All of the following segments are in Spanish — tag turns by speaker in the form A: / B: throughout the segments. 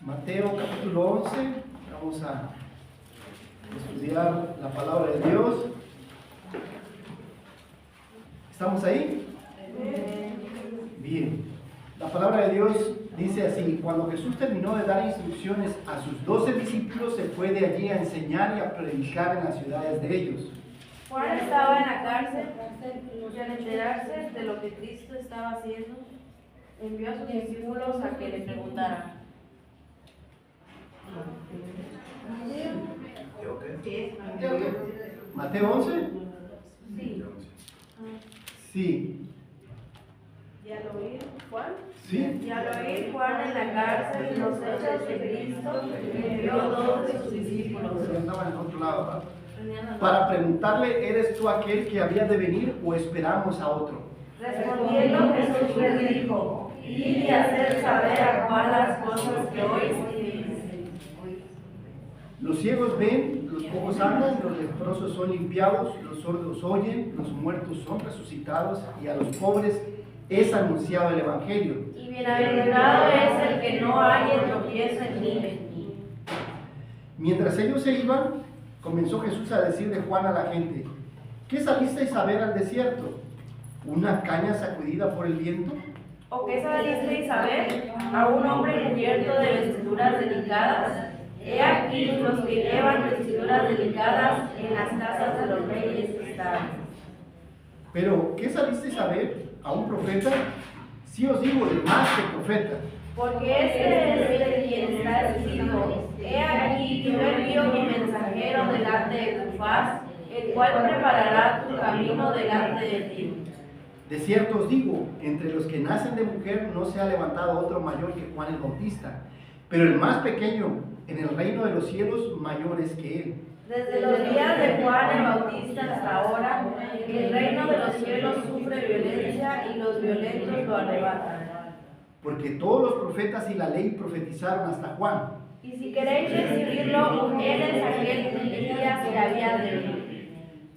A: Mateo capítulo 11, vamos a estudiar la palabra de Dios. ¿Estamos ahí? Bien. La palabra de Dios dice así: cuando Jesús terminó de dar instrucciones a sus 12 discípulos, se fue de allí a enseñar y a predicar en las ciudades de ellos.
B: Juan estaba en la cárcel y al enterarse de lo que Cristo estaba haciendo, envió a sus discípulos a que le preguntaran.
A: ¿Mateo 11?
B: Sí.
A: Sí.
B: ¿Y al oír Juan?
A: ¿Sí?
B: Y al oír Juan en la cárcel y los hechos de Cristo, envió a 2 de sus discípulos.
A: Estaba en otro lado, ¿verdad? Para preguntarle: ¿eres tú aquel que había de venir o esperamos a otro?
B: Respondiendo Jesús les dijo: id y hacer saber a Juan las cosas que oís y veis.
A: Los ciegos ven, los cojos andan, los leprosos son limpiados, los sordos oyen, los muertos son resucitados, y a los pobres es anunciado el Evangelio.
B: Y bienaventurado es el que no haya tropiezo en mí.
A: Mientras ellos se iban, comenzó Jesús a decir de Juan a la gente: ¿qué salisteis a ver al desierto? ¿Una caña sacudida por el viento?
B: ¿O qué salisteis a ver? ¿A un hombre cubierto de vestiduras delicadas? He aquí los que llevan vestiduras delicadas en las casas de los reyes están.
A: ¿Pero qué salisteis a ver? ¿A un profeta? Sí os digo, de más que profeta.
B: Porque este es de quien está escrito: he aquí yo envío mi mensajero delante de tu faz, el cual preparará tu camino delante de ti.
A: De cierto os digo, entre los que nacen de mujer no se ha levantado otro mayor que Juan el Bautista, pero el más pequeño en el reino de los cielos mayor es que él.
B: Desde los días de Juan el Bautista hasta ahora, el reino de los cielos sufre violencia y los violentos lo arrebatan.
A: Porque todos los profetas y la ley profetizaron hasta Juan.
B: Y si queréis recibirlo, él es aquel que Elías que había de venir.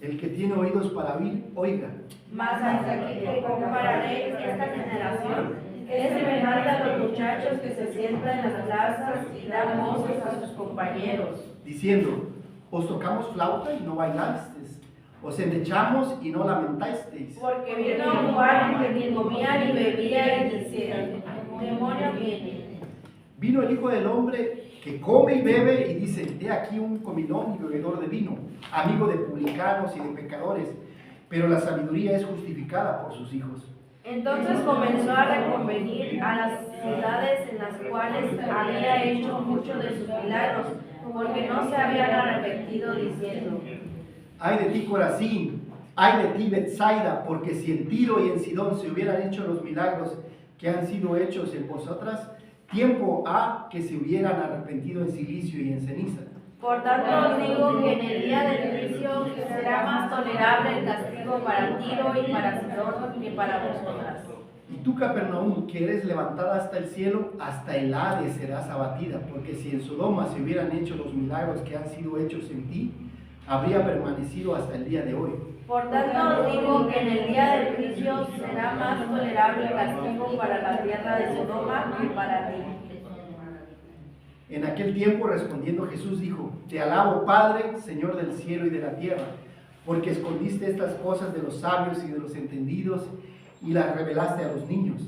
A: El que tiene oídos para oír, oiga.
B: Mas hasta aquí que compararéis esta generación, es semejante a los muchachos que se sientan en las plazas y dan voces a sus compañeros,
A: Diciendo: os tocamos flauta y no bailasteis, os endechamos y no lamentasteis.
B: porque vino Juan que ni comía ni bebía y decían: demonio viene.
A: Vino el Hijo del Hombre que come y bebe y dice: he aquí un comilón y bebedor de vino, amigo de publicanos y de pecadores, pero la sabiduría es justificada por sus hijos.
B: Entonces comenzó a reconvenir a las ciudades en las cuales había hecho muchos de sus milagros, porque no se habían arrepentido, diciendo:
A: Ay de ti, Corazín, ay de ti, Betsaida, porque si en Tiro y en Sidón se hubieran hecho los milagros que han sido hechos en vosotras, tiempo ha que se hubieran arrepentido en silicio y en ceniza.
B: Por tanto os digo que en el día del juicio será más tolerable el castigo para Tiro y para Sidón que para vosotras.
A: Y tú, Capernaum, que eres levantada hasta el cielo, hasta el Hades serás abatida, porque si en Sodoma se hubieran hecho los milagros que han sido hechos en ti, habría permanecido hasta el día de hoy.
B: Por tanto os digo que en el día del juicio será más tolerable el castigo para la tierra de Sodoma que para ti.
A: En aquel tiempo, respondiendo Jesús, dijo: te alabo, Padre, Señor del cielo y de la tierra, porque escondiste estas cosas de los sabios y de los entendidos y las revelaste a los niños.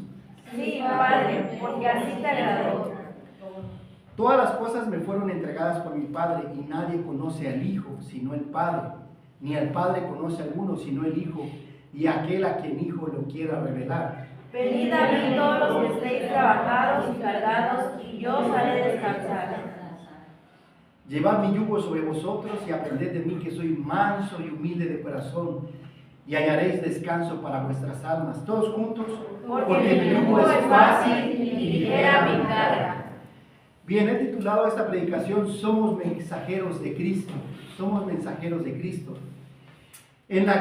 B: Sí, Padre, porque así te agradó.
A: Todas las cosas me fueron entregadas por mi Padre, y nadie conoce al Hijo sino el Padre, ni al Padre conoce a alguno sino el Hijo, y aquel a quien Hijo lo quiera revelar.
B: Venid a mí todos los que estéis trabajados y cargados, y yo os haré descansar.
A: Llevad mi yugo sobre vosotros y aprended de mí, que soy manso y humilde de corazón, y hallaréis descanso para vuestras almas. Todos juntos,
B: Porque mi yugo es fácil y ligera mi carga.
A: Bien, he titulado esta predicación: somos mensajeros de Cristo. Somos mensajeros de Cristo. En las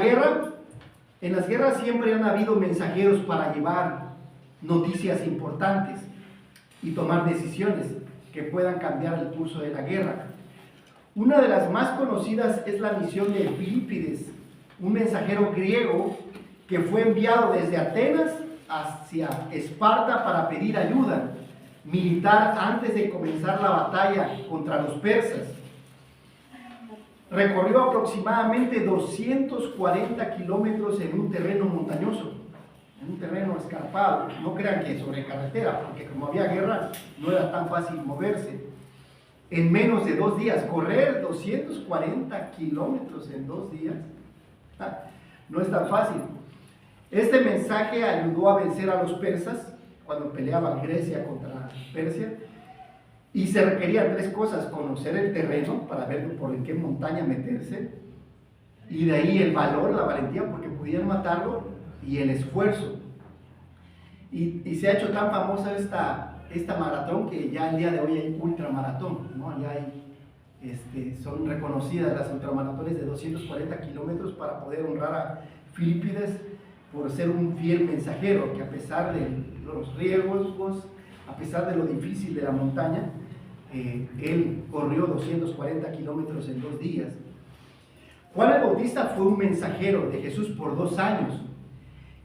A: guerras siempre han habido mensajeros para llevar noticias importantes y tomar decisiones que puedan cambiar el curso de la guerra. Una de las más conocidas es la misión de Filipides, un mensajero griego que fue enviado desde Atenas hacia Esparta para pedir ayuda. militar antes de comenzar la batalla contra los persas. Recorrió aproximadamente 240 kilómetros en un terreno montañoso, en un terreno escarpado. No crean que sobre carretera, porque como había guerra, no era tan fácil moverse. En menos de 2 días, correr 240 kilómetros en 2 días, no es tan fácil. Este mensaje ayudó a vencer a los persas cuando peleaban Grecia contra Persia. Y se requerían 3 cosas: conocer el terreno para ver por en qué montaña meterse, y de ahí el valor, la valentía, porque podían matarlo, y el esfuerzo. Y se ha hecho tan famosa esta maratón que ya el día de hoy hay ultramaratón, ¿no? Ya hay, son reconocidas las ultramaratones de 240 kilómetros para poder honrar a Filipides por ser un fiel mensajero, que a pesar de los riesgos, a pesar de lo difícil de la montaña, él corrió 240 kilómetros en 2 días. Juan el Bautista fue un mensajero de Jesús por 2 años.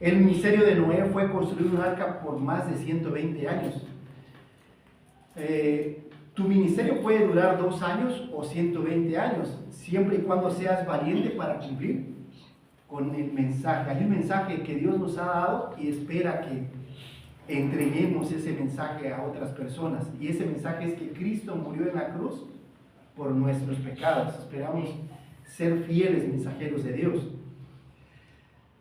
A: El ministerio de Noé fue construir un arca por más de 120 años. Tu ministerio puede durar 2 años o 120 años, siempre y cuando seas valiente para cumplir con el mensaje. Hay un mensaje que Dios nos ha dado y espera que entreguemos ese mensaje a otras personas, y ese mensaje es que Cristo murió en la cruz por nuestros pecados. Esperamos ser fieles mensajeros de Dios.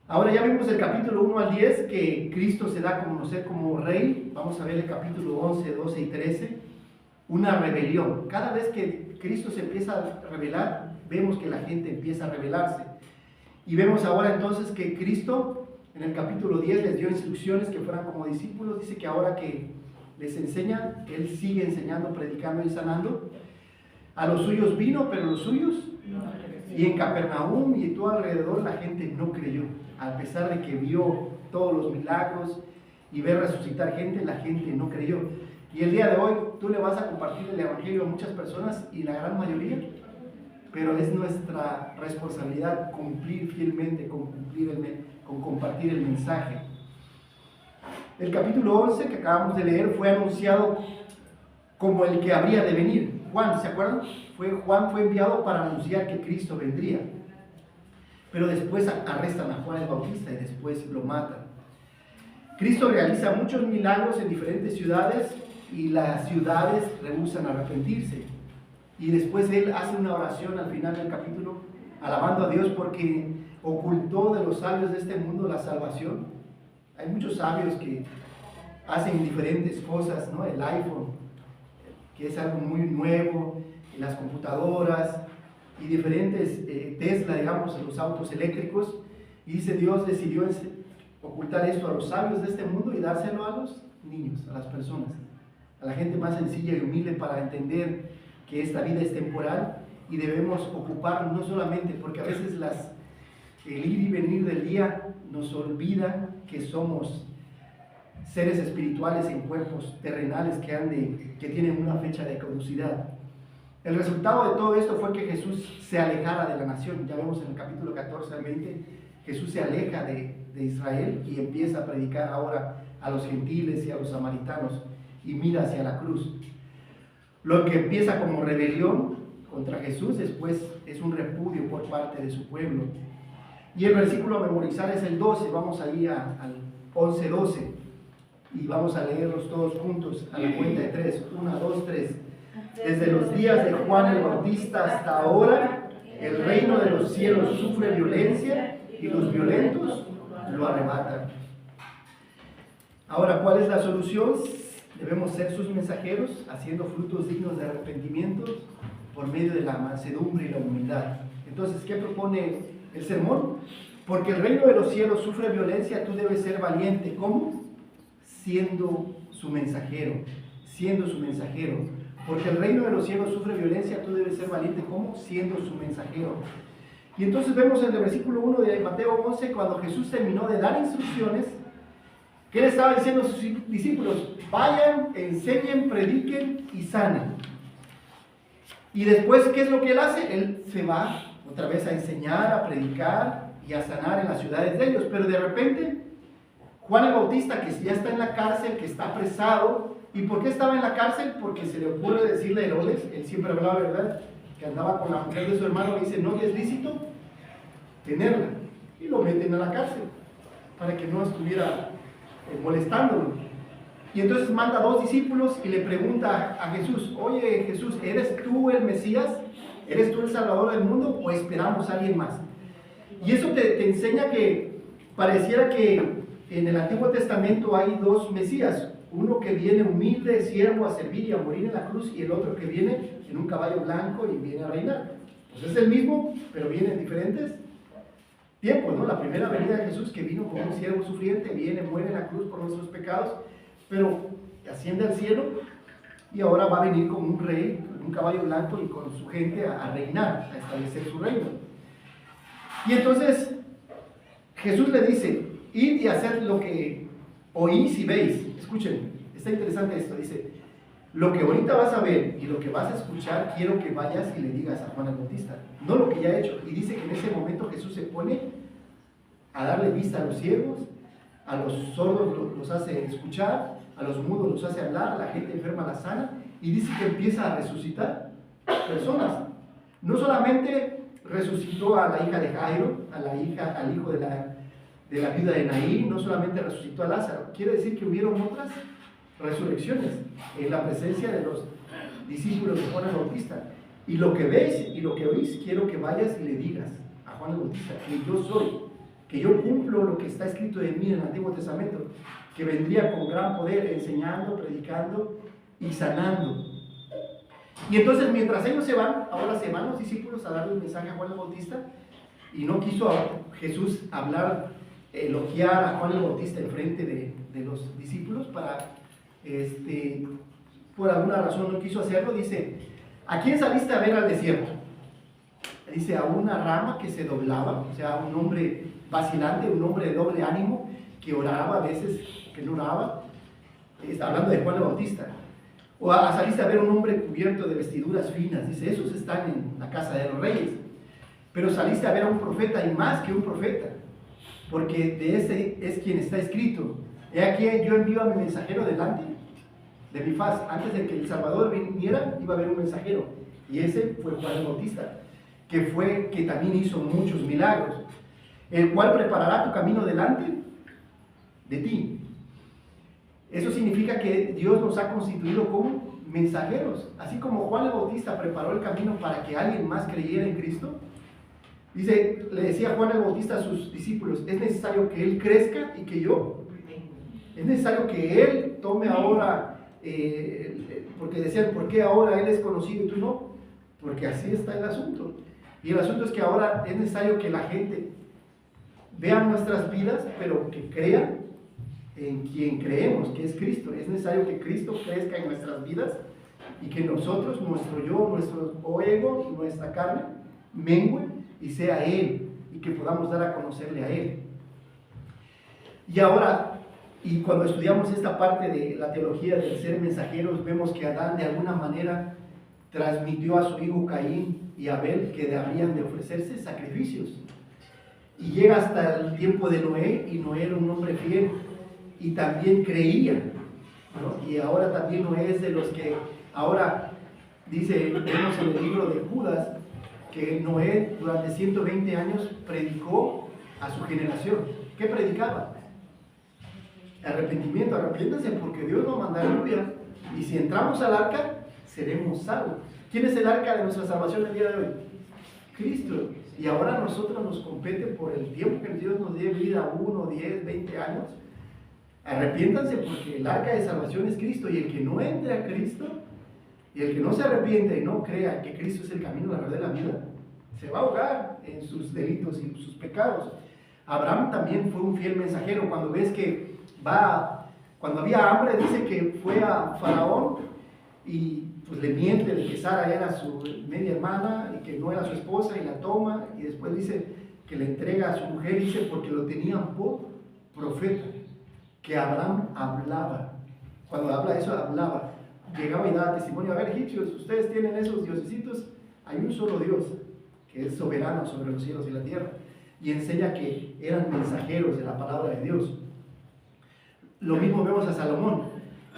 A: Ahora ya vimos el capítulo 1 al 10 que Cristo se da a conocer como Rey. Vamos a ver el capítulo 11, 12 y 13. Una rebelión. Cada vez que Cristo se empieza a revelar, vemos que la gente empieza a rebelarse. Y vemos ahora entonces que Cristo en el capítulo 10 les dio instrucciones que fueran como discípulos. Dice que ahora que les enseña, Él sigue enseñando, predicando y sanando. A los suyos vino, pero los suyos, y en Capernaum y todo alrededor la gente no creyó. A pesar de que vio todos los milagros y ver resucitar gente, la gente no creyó. Y el día de hoy tú le vas a compartir el evangelio a muchas personas y la gran mayoría, pero es nuestra responsabilidad cumplir fielmente con compartir el mensaje. El capítulo 11 que acabamos de leer fue anunciado como el que habría de venir. Juan, ¿se acuerdan? Juan fue enviado para anunciar que Cristo vendría. Pero después arrestan a Juan el Bautista y después lo matan. Cristo realiza muchos milagros en diferentes ciudades y las ciudades rehúsan arrepentirse. Y después Él hace una oración al final del capítulo, alabando a Dios porque ocultó de los sabios de este mundo la salvación. Hay muchos sabios que hacen diferentes cosas, ¿no? El iPhone, que es algo muy nuevo, las computadoras y diferentes, Tesla, digamos, los autos eléctricos. Y dice, Dios decidió ocultar esto a los sabios de este mundo y dárselo a los niños, a las personas, a la gente más sencilla y humilde, para entender que esta vida es temporal y debemos ocuparnos no solamente, porque a veces el ir y venir del día nos olvida que somos seres espirituales en cuerpos terrenales que tienen una fecha de caducidad. El resultado de todo esto fue que Jesús se alejara de la nación. Ya vemos en el capítulo 14 al 20, Jesús se aleja de Israel y empieza a predicar ahora a los gentiles y a los samaritanos y mira hacia la cruz. Lo que empieza como rebelión contra Jesús, después es un repudio por parte de su pueblo. Y el versículo a memorizar es el 12, vamos ahí al 11-12 y vamos a leerlos todos juntos a la cuenta de 3, 1, 2, 3. Desde los días de Juan el Bautista hasta ahora, el reino de los cielos sufre violencia y los violentos lo arrebatan. Ahora, ¿cuál es la solución? Debemos ser sus mensajeros, haciendo frutos dignos de arrepentimiento por medio de la mansedumbre y la humildad. Entonces, ¿qué propone el sermón? Porque el reino de los cielos sufre violencia, tú debes ser valiente. ¿Cómo? Siendo su mensajero, siendo su mensajero. Porque el reino de los cielos sufre violencia, tú debes ser valiente. ¿Cómo? Siendo su mensajero. Y entonces vemos en el versículo 1 de Mateo 11, cuando Jesús terminó de dar instrucciones, ¿qué le estaba diciendo a sus discípulos? Vayan, enseñen, prediquen y sanen. Y después, ¿qué es lo que Él hace? Él se va otra vez a enseñar, a predicar y a sanar en las ciudades de ellos. Pero de repente, Juan el Bautista, que ya está en la cárcel, que está apresado. ¿Y por qué estaba en la cárcel? Porque se le ocurre decirle a Herodes, él siempre hablaba verdad, que andaba con la mujer de su hermano, y dice, no es lícito tenerla. Y lo meten a la cárcel, para que no estuviera molestándolo. Y entonces manda 2 discípulos y le pregunta a Jesús, oye Jesús, ¿eres tú el Mesías? ¿Eres tú el Salvador del mundo o esperamos a alguien más? Y eso te enseña que pareciera que en el Antiguo Testamento hay 2 Mesías, uno que viene humilde, siervo, a servir y a morir en la cruz, y el otro que viene en un caballo blanco y viene a reinar. Pues es el mismo, pero viene en diferentes tiempos, ¿no? La primera venida de Jesús, que vino como un siervo sufriente, viene, muere en la cruz por nuestros pecados, pero asciende al cielo, y ahora va a venir como un rey, con un caballo blanco y con su gente a reinar, a establecer su reino. Y entonces Jesús le dice, id y haced lo que oís y veis. Escuchen, está interesante esto, dice, lo que ahorita vas a ver y lo que vas a escuchar, quiero que vayas y le digas a Juan el Bautista, no lo que ya he hecho. Y dice que en ese momento Jesús se pone a darle vista a los ciegos, a los sordos los hace escuchar, a los mudos los hace hablar, a la gente enferma la sana, y dice que empieza a resucitar personas. No solamente resucitó a la hija de Jairo, al hijo de la viuda de Naín, no solamente resucitó a Lázaro, quiere decir que hubieron otras resurrecciones en la presencia de los discípulos de Juan el Bautista. Y lo que veis y lo que oís, quiero que vayas y le digas a Juan el Bautista que yo soy, que yo cumplo lo que está escrito de mí en el Antiguo Testamento, que vendría con gran poder enseñando, predicando y sanando. Y entonces mientras ellos se van, ahora se van los discípulos a darle un mensaje a Juan el Bautista, y no quiso Jesús hablar, elogiar a Juan el Bautista en frente de los discípulos por alguna razón no quiso hacerlo. Dice, ¿a quién saliste a ver al desierto? Dice, a una rama que se doblaba, o sea, un hombre vacilante, un hombre de doble ánimo, que oraba a veces, que no oraba. Está hablando de Juan el Bautista. O saliste a ver un hombre cubierto de vestiduras finas. Dice, esos están en la casa de los reyes. Pero saliste a ver a un profeta, y más que un profeta, porque de ese es quien está escrito. He aquí, yo envío a mi mensajero delante de mi faz. Antes de que el Salvador viniera, iba a haber un mensajero, y ese fue Juan el Bautista, que también hizo muchos milagros, el cual preparará tu camino delante de ti. Eso significa que Dios nos ha constituido como mensajeros. Así como Juan el Bautista preparó el camino para que alguien más creyera en Cristo. Dice, le decía Juan el Bautista a sus discípulos, es necesario que Él crezca y que yo. Es necesario que Él tome ahora, porque decían, ¿por qué ahora Él es conocido y tú no? Porque así está el asunto. Y el asunto es que ahora es necesario que la gente vea nuestras vidas, pero que crea en quien creemos, que es Cristo. Es necesario que Cristo crezca en nuestras vidas y que nosotros, nuestro yo, nuestro ego y nuestra carne mengüe y sea Él, y que podamos dar a conocerle a Él. Y ahora, y cuando estudiamos esta parte de la teología del ser mensajeros, vemos que Adán de alguna manera transmitió a su hijo Caín y Abel que deberían de ofrecerse sacrificios. Y llega hasta el tiempo de Noé, y Noé era un hombre fiel y también creía, ¿no? Y ahora también Noé es de los que ahora dice, vemos en el libro de Judas, que Noé durante 120 años predicó a su generación. ¿Qué predicaba? Arrepentimiento, arrepiéntanse porque Dios va a mandar lluvia, y si entramos al arca seremos salvos. ¿Quién es el arca de nuestra salvación el día de hoy? Cristo. Y ahora a nosotros nos compete, por el tiempo que Dios nos dé vida, 1, 10, 20 años, arrepiéntanse porque el arca de salvación es Cristo, y el que no entre a Cristo, y el que no se arrepiente y no crea que Cristo es el camino, la verdad y la vida, se va a ahogar en sus delitos y sus pecados. Abraham también fue un fiel mensajero. Cuando ves que cuando había hambre, dice que fue a Faraón y pues le miente de que Sara era su media hermana y que no era su esposa, y la toma, y después dice que le entrega a su mujer, dice porque lo tenían por profeta, que Abraham hablaba. Cuando habla eso, hablaba. Llegaba y daba testimonio, a ver, egipcios, ustedes tienen esos diosesitos, hay un solo Dios que es soberano sobre los cielos y la tierra, y enseña que eran mensajeros de la palabra de Dios. lo mismo vemos a Salomón,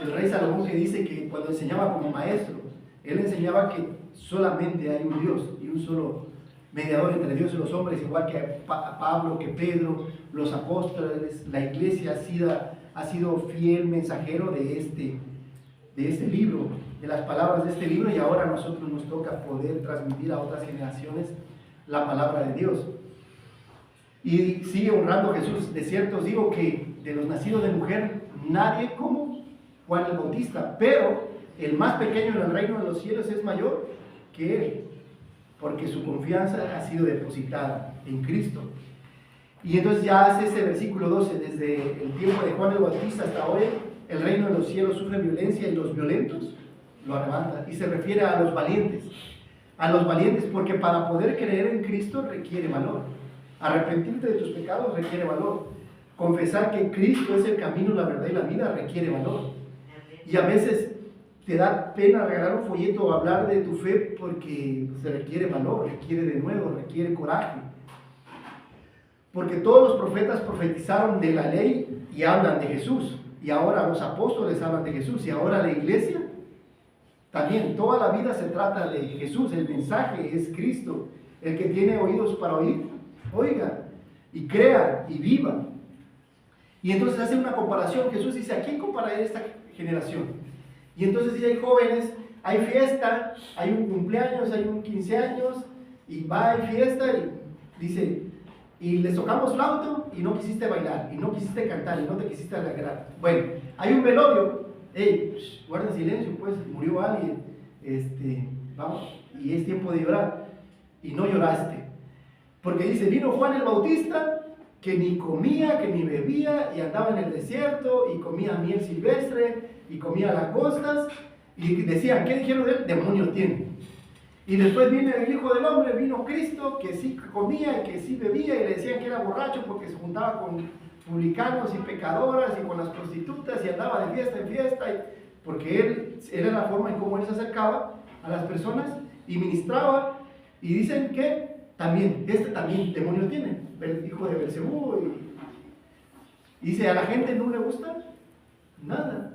A: el rey Salomón, que dice que cuando enseñaba como maestro, él enseñaba que solamente hay un Dios y un solo mediador entre Dios y los hombres, igual que Pablo, que Pedro, los apóstoles. La iglesia ha sido fiel mensajero de este libro, de las palabras de este libro, y ahora a nosotros nos toca poder transmitir a otras generaciones la palabra de Dios. Y sigue honrando a Jesús. De cierto os digo que de los nacidos de mujer, nadie como Juan el Bautista, pero el más pequeño en el reino de los cielos es mayor que él, porque su confianza ha sido depositada en Cristo. Y entonces ya hace ese versículo 12, desde el tiempo de Juan el Bautista hasta hoy, el reino de los cielos sufre violencia y los violentos lo arrebatan. Y se refiere a los valientes, porque para poder creer en Cristo requiere valor. Arrepentirte de tus pecados requiere valor. Confesar que Cristo es el camino, la verdad y la vida requiere valor. Y a veces te da pena regalar un folleto o hablar de tu fe porque se requiere valor, requiere de nuevo, requiere coraje. Porque todos los profetas profetizaron de la ley y hablan de Jesús. Y ahora los apóstoles hablan de Jesús. Y ahora la iglesia también. Toda la vida se trata de Jesús. El mensaje es Cristo. El que tiene oídos para oír, oiga y crea y viva. Y entonces hace una comparación. Jesús dice: ¿a quién compararé esta generación? Y entonces dice: hay jóvenes, hay fiesta, hay un cumpleaños, hay un 15 años, y va, hay fiesta, y dice: y les tocamos flauto, y no quisiste bailar, y no quisiste cantar, y no te quisiste alegrar. Bueno, hay un velorio, guarda silencio, pues, murió alguien, vamos, y es tiempo de llorar, y no lloraste. Porque dice: vino Juan el Bautista, que ni comía, que ni bebía, y andaba en el desierto, y comía miel silvestre, y comía langostas, y decían: ¿qué dijeron de él? Demonio tiene. Y después viene el Hijo del Hombre, vino Cristo, que sí comía, que sí bebía, y le decían que era borracho porque se juntaba con publicanos y pecadoras, y con las prostitutas, y andaba de fiesta en fiesta, porque él era la forma en cómo él se acercaba a las personas, y ministraba, y dicen que también demonio tiene, el hijo de Belcebú, y dice: a la gente no le gusta nada.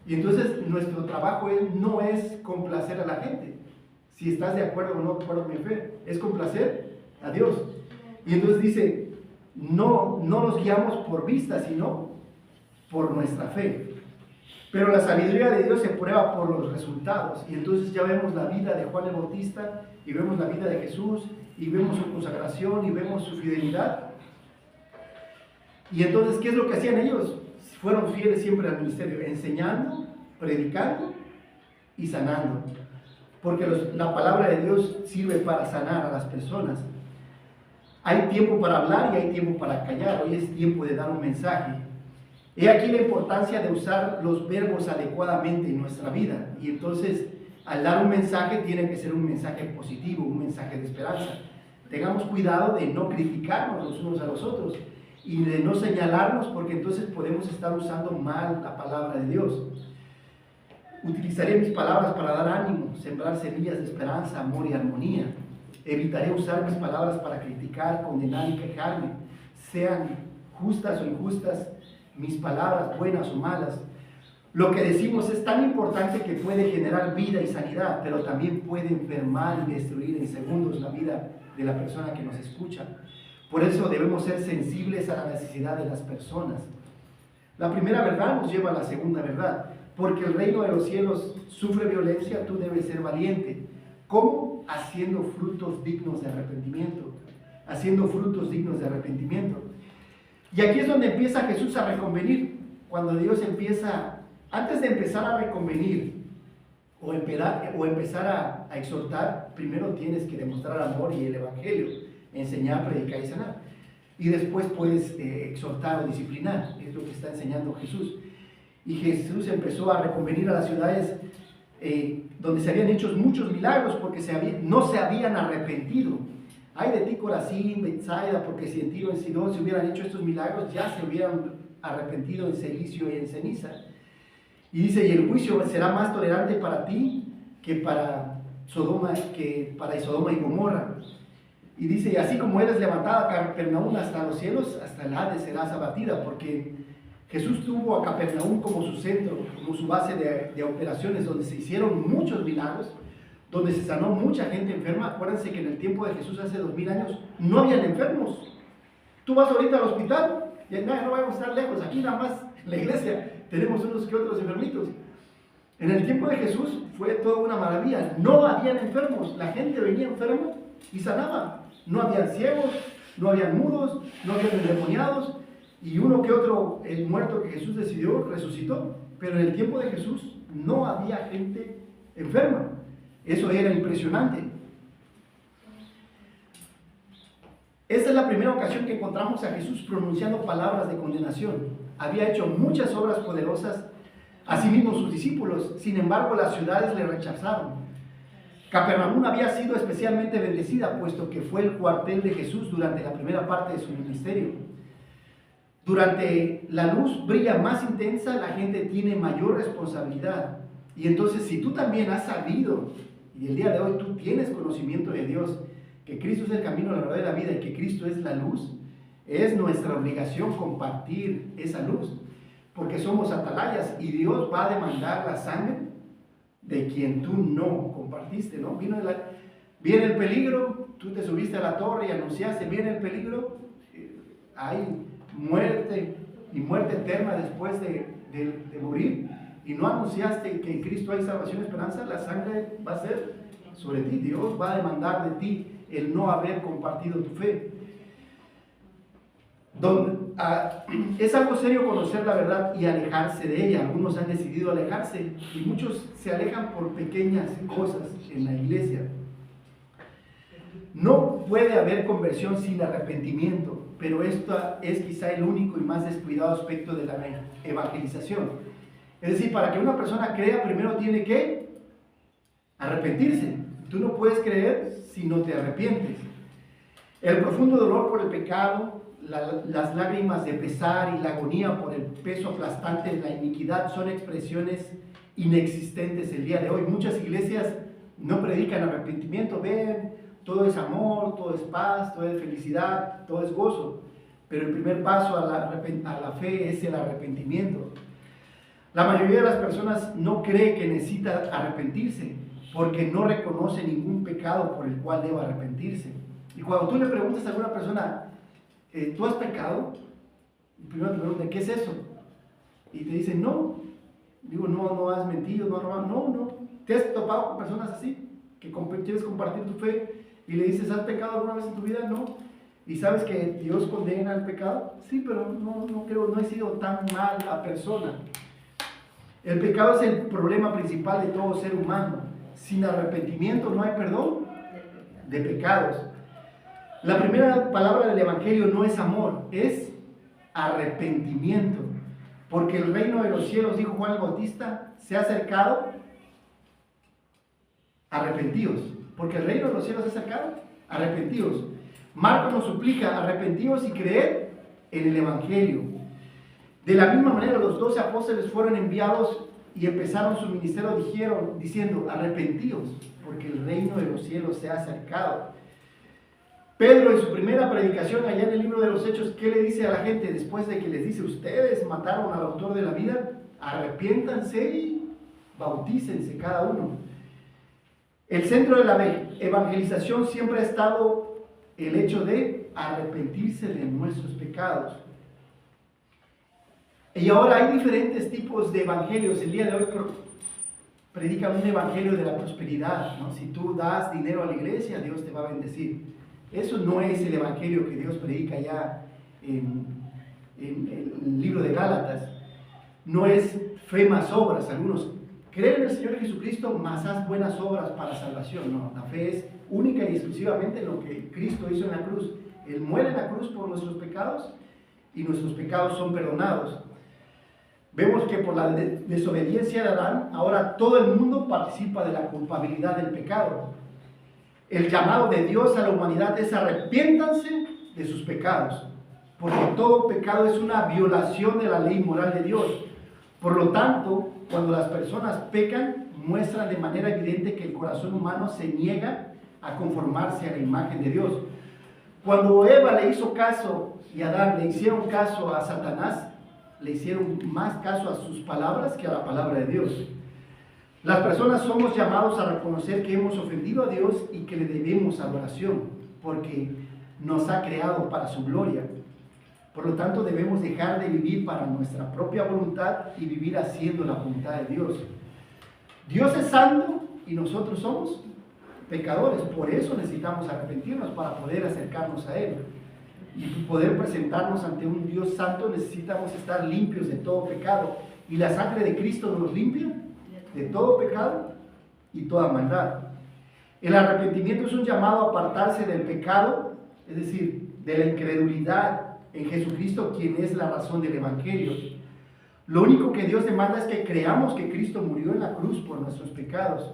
A: Y entonces nuestro trabajo no es complacer a la gente, si estás de acuerdo o no de acuerdo con mi fe, es complacer a Dios. Y entonces dice: no nos guiamos por vista, sino por nuestra fe. Pero la sabiduría de Dios se prueba por los resultados. Y entonces ya vemos la vida de Juan el Bautista, y vemos la vida de Jesús, y vemos su consagración, y vemos su fidelidad. Y entonces, ¿qué es lo que hacían ellos? Fueron fieles siempre al ministerio, enseñando, predicando y sanando. Porque la palabra de Dios sirve para sanar a las personas. Hay tiempo para hablar y hay tiempo para callar. Hoy es tiempo de dar un mensaje. He aquí la importancia de usar los verbos adecuadamente en nuestra vida. Y entonces, al dar un mensaje, tiene que ser un mensaje positivo, un mensaje de esperanza. Tengamos cuidado de no criticarnos los unos a los otros y de no señalarnos, porque entonces podemos estar usando mal la palabra de Dios. Utilizaré mis palabras para dar ánimo, sembrar semillas de esperanza, amor y armonía. Evitaré usar mis palabras para criticar, condenar y quejarme. Sean justas o injustas mis palabras, buenas o malas. Lo que decimos es tan importante que puede generar vida y sanidad, pero también puede enfermar y destruir en segundos la vida de la persona que nos escucha. Por eso debemos ser sensibles a la necesidad de las personas. La primera verdad nos lleva a la segunda verdad. Porque el reino de los cielos sufre violencia, tú debes ser valiente. ¿Cómo? Haciendo frutos dignos de arrepentimiento. Haciendo frutos dignos de arrepentimiento. Y aquí es donde empieza Jesús a reconvenir. Cuando Dios empieza, antes de empezar a reconvenir o empezar a exhortar, primero tienes que demostrar amor y el evangelio, enseñar, predicar y sanar. Y después puedes exhortar o disciplinar. Es lo que está enseñando Jesús. Y Jesús empezó a reconvenir a las ciudades donde se habían hecho muchos milagros porque no se habían arrepentido. Ay de ti, Corazín, Betsaida, porque si en Tiro, en Sidón se hubieran hecho estos milagros, ya se hubieran arrepentido en cilicio y en ceniza. Y dice: y el juicio será más tolerante para ti que para Sodoma y Gomorra. Y dice: y así como eres levantada, Capernaum, hasta los cielos, hasta el Hades serás abatida, porque Jesús tuvo a Capernaum como su centro, como su base de operaciones, donde se hicieron muchos milagros, donde se sanó mucha gente enferma. Acuérdense que en el tiempo de Jesús, hace 2000 años, no habían enfermos. Tú vas ahorita al hospital y no vamos a estar lejos, aquí nada más en la iglesia tenemos unos que otros enfermitos. En el tiempo de Jesús fue toda una maravilla, no habían enfermos, la gente venía enferma y sanaba. No habían ciegos, no habían mudos, no habían endemoniados, y uno que otro, el muerto que Jesús decidió, resucitó. Pero en el tiempo de Jesús no había gente enferma. Eso era impresionante. Esta es la primera ocasión que encontramos a Jesús pronunciando palabras de condenación. Había hecho muchas obras poderosas, asimismo sus discípulos, sin embargo las ciudades le rechazaron. Capernaum había sido especialmente bendecida, puesto que fue el cuartel de Jesús durante la primera parte de su ministerio. Durante la luz brilla más intensa, la gente tiene mayor responsabilidad. Y entonces, si tú también has sabido, y el día de hoy tú tienes conocimiento de Dios, que Cristo es el camino, la verdad y la vida, y que Cristo es la luz, es nuestra obligación compartir esa luz, porque somos atalayas y Dios va a demandar la sangre de quien tú no compartiste, ¿no? Viene el peligro, tú te subiste a la torre y anunciaste, viene el peligro, hay muerte y muerte eterna después de morir, y no anunciaste que en Cristo hay salvación y esperanza, la sangre va a ser sobre ti. Dios va a demandar de ti el no haber compartido tu fe. Es algo serio conocer la verdad y alejarse de ella. Algunos han decidido alejarse y muchos se alejan por pequeñas cosas en la iglesia. No puede haber conversión sin arrepentimiento, pero esto es quizá el único y más descuidado aspecto de la evangelización. Es decir, para que una persona crea, primero tiene que arrepentirse. Tú no puedes creer si no te arrepientes. El profundo dolor por el pecado, las lágrimas de pesar y la agonía por el peso aplastante de la iniquidad son expresiones inexistentes el día de hoy. Muchas iglesias no predican arrepentimiento. Ven, todo es amor, todo es paz, todo es felicidad, todo es gozo. Pero el primer paso a la fe es el arrepentimiento. La mayoría de las personas no cree que necesita arrepentirse porque no reconoce ningún pecado por el cual deba arrepentirse. Y cuando tú le preguntas a alguna persona, ¿tú has pecado? Primero te preguntan, ¿qué es eso? Y te dicen, no. Digo, no has mentido, no has robado. No. ¿Te has topado con personas así? Que quieres compartir tu fe y le dices, ¿has pecado alguna vez en tu vida? No. ¿Y sabes que Dios condena el pecado? Sí, pero no he sido tan mala persona. El pecado es el problema principal de todo ser humano. Sin arrepentimiento no hay perdón de pecados. La primera palabra del Evangelio no es amor, es arrepentimiento. Porque el reino de los cielos, dijo Juan el Bautista, se ha acercado. Arrepentíos. Porque el reino de los cielos se ha acercado. Arrepentíos. Marcos nos suplica, arrepentíos y creed en el Evangelio. De la misma manera, los 12 apóstoles fueron enviados y empezaron su ministerio diciendo, arrepentíos, porque el reino de los cielos se ha acercado. Pedro, en su primera predicación allá en el libro de los Hechos, ¿qué le dice a la gente después de que les dice, ustedes mataron al autor de la vida? Arrepiéntanse y bautícense cada uno. El centro de la evangelización siempre ha estado el hecho de arrepentirse de nuestros pecados. Y ahora hay diferentes tipos de evangelios. El día de hoy predican un evangelio de la prosperidad, ¿no? Si tú das dinero a la iglesia, Dios te va a bendecir. Eso no es el evangelio que Dios predica ya en el libro de Gálatas. No es fe más obras. Algunos creen en el Señor Jesucristo, más haz buenas obras para salvación. No, la fe es única y exclusivamente en lo que Cristo hizo en la cruz. Él muere en la cruz por nuestros pecados y nuestros pecados son perdonados. Vemos que por la desobediencia de Adán, ahora todo el mundo participa de la culpabilidad del pecado. El llamado de Dios a la humanidad es arrepiéntanse de sus pecados, porque todo pecado es una violación de la ley moral de Dios. Por lo tanto, cuando las personas pecan, muestran de manera evidente que el corazón humano se niega a conformarse a la imagen de Dios. Cuando Eva le hizo caso y Adán le hicieron caso a Satanás, le hicieron más caso a sus palabras que a la palabra de Dios. Las personas somos llamados a reconocer que hemos ofendido a Dios y que le debemos adoración, porque nos ha creado para su gloria. Por lo tanto, debemos dejar de vivir para nuestra propia voluntad y vivir haciendo la voluntad de Dios. Dios es santo y nosotros somos pecadores. Por eso necesitamos arrepentirnos para poder acercarnos a Él. Y poder presentarnos ante un Dios santo necesitamos estar limpios de todo pecado. Y la sangre de Cristo nos limpia de todo pecado y toda maldad. El arrepentimiento es un llamado a apartarse del pecado, es decir, de la incredulidad en Jesucristo, quien es la razón del Evangelio. Lo único que Dios demanda es que creamos que Cristo murió en la cruz por nuestros pecados.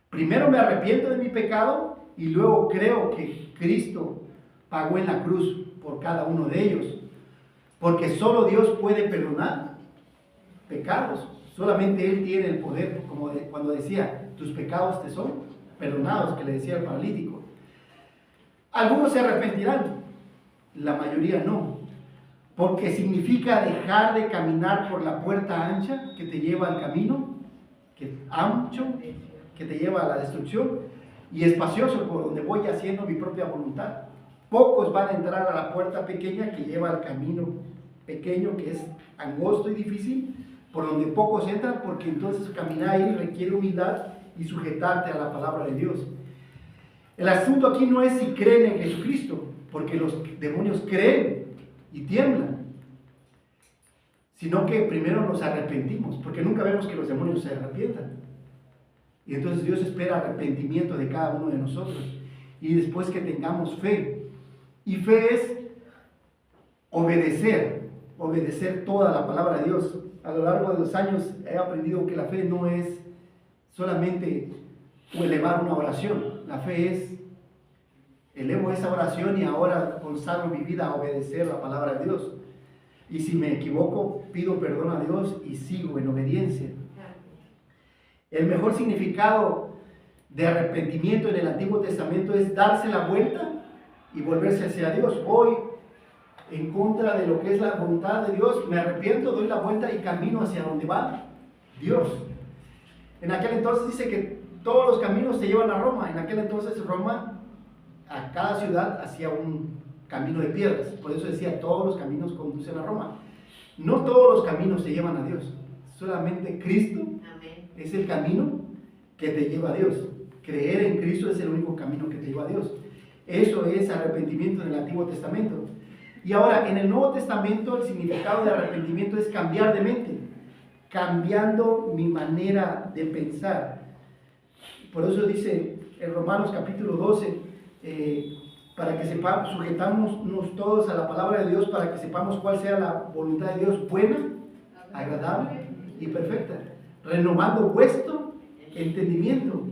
A: Primero me arrepiento de mi pecado y luego creo que Cristo pagó en la cruz por cada uno de ellos. Porque solo Dios puede perdonar pecados. Solamente Él tiene el poder, como cuando decía, tus pecados te son perdonados, que le decía al paralítico. Algunos se arrepentirán, la mayoría no, porque significa dejar de caminar por la puerta ancha que te lleva al camino, ancho, que te lleva a la destrucción, y espacioso por donde voy haciendo mi propia voluntad. Pocos van a entrar a la puerta pequeña que lleva al camino pequeño, que es angosto y difícil, por donde pocos entran, porque entonces caminar ahí requiere humildad y sujetarte a la palabra de Dios. El asunto aquí no es si creen en Jesucristo, porque los demonios creen y tiemblan, sino que primero nos arrepentimos, porque nunca vemos que los demonios se arrepientan. Y entonces Dios espera arrepentimiento de cada uno de nosotros, y después que tengamos fe. Y fe es obedecer toda la palabra de Dios. A lo largo de los años he aprendido que la fe no es solamente elevar una oración. La fe es, elevo esa oración y ahora consagro mi vida a obedecer la palabra de Dios. Y si me equivoco, pido perdón a Dios y sigo en obediencia. El mejor significado de arrepentimiento en el Antiguo Testamento es darse la vuelta y volverse hacia Dios. Voy en contra de lo que es la voluntad de Dios, me arrepiento, doy la vuelta y camino hacia donde va Dios. En aquel entonces dice que todos los caminos te llevan a Roma. En aquel entonces Roma, a cada ciudad hacía un camino de piedras. Por eso decía, todos los caminos conducen a Roma. No todos los caminos te llevan a Dios. Solamente Cristo es el camino que te lleva a Dios. Creer en Cristo es el único camino que te lleva a Dios. Eso es arrepentimiento en el Antiguo Testamento. Y ahora, en el Nuevo Testamento, el significado de arrepentimiento es cambiar de mente, cambiando mi manera de pensar. Por eso dice en Romanos capítulo 12, para que sepamos, sujetámonos todos a la palabra de Dios, para que sepamos cuál sea la voluntad de Dios, buena, agradable y perfecta, renovando vuestro entendimiento.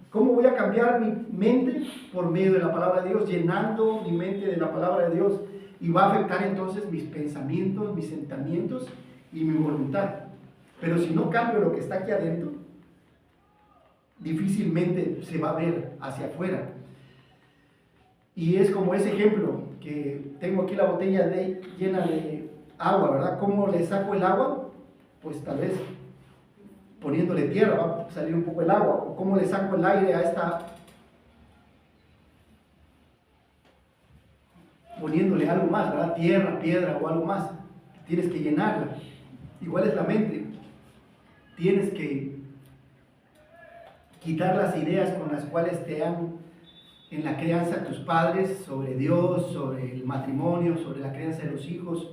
A: ¿Cómo voy a cambiar mi mente? Por medio de la palabra de Dios, llenando mi mente de la palabra de Dios. Y va a afectar entonces mis pensamientos, mis sentimientos y mi voluntad. Pero si no cambio lo que está aquí adentro, difícilmente se va a ver hacia afuera. Y es como ese ejemplo que tengo aquí la botella llena de agua, ¿verdad? ¿Cómo le saco el agua? Pues tal vez poniéndole tierra va a salir un poco el agua. ¿O cómo le saco el aire a esta? Poniéndole algo más, ¿verdad? Tierra, piedra o algo más. Tienes que llenarla. Igual es la mente. Tienes que quitar las ideas con las cuales te han en la crianza tus padres sobre Dios, sobre el matrimonio, sobre la crianza de los hijos,